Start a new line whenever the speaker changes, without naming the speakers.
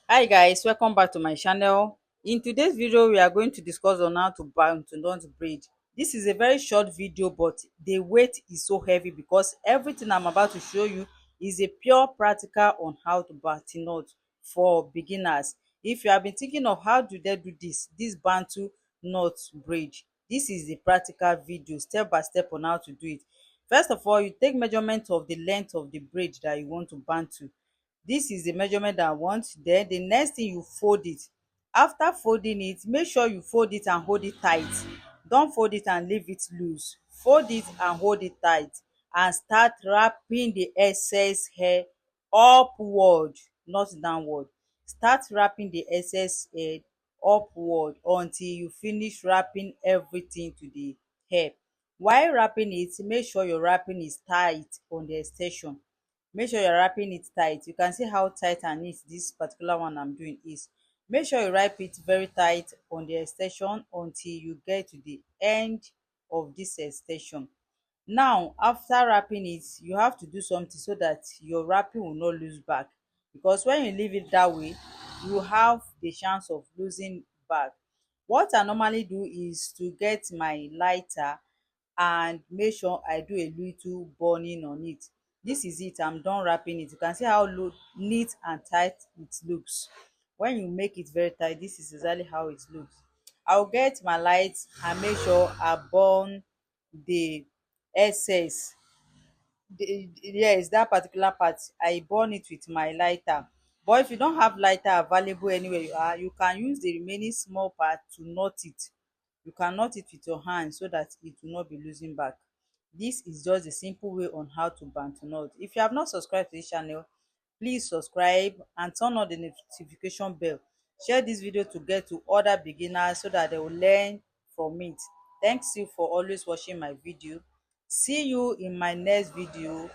Hi guys, welcome back to my channel. In today's video we are going to discuss on how to bantu nut braid. This is a very short video, but the weight is so heavy because everything I'm about to show you is a pure practical on how to bantu nut for beginners. If you have been thinking of how do they do this bantu nut braid, this is the practical video step by step on how to do it. First of all, you take measurement of the length of the braid that you want to bantu. This is the measurement that I want. Then the next thing, you fold it. After folding it, make sure you fold it and hold it tight. Don't fold it and leave it loose. Fold it and hold it tight, and start wrapping the excess hair upward, not downward. Start wrapping the excess hair upward until you finish wrapping everything to the hair. While wrapping it, make sure your wrapping is tight on the extension. Make sure you're wrapping it tight. You can see how tight and neat this particular one I'm doing is. Make sure you wrap it very tight on the extension until you get to the end of this extension. Now, after wrapping it, you have to do something so that your wrapping will not lose back, because when you leave it that way, you have the chance of losing back. What I normally do is to get my lighter and make sure I do a little burning on it. This is it. I'm done wrapping it. You can see how neat and tight it looks. When you make it very tight, this is exactly how it looks. I'll get my light and make sure I burn the excess. Yes, that particular part, I burn it with my lighter. But if you don't have lighter available anywhere you are, you can use the remaining small part to knot it. You can knot it with your hand so that it will not be losing back. This is just a simple way on how to bantu knot. If you have not subscribed to this channel, please subscribe and turn on the notification bell. Share this video to get to other beginners so that they will learn from it. Thanks you for always watching my video. See you in my next video.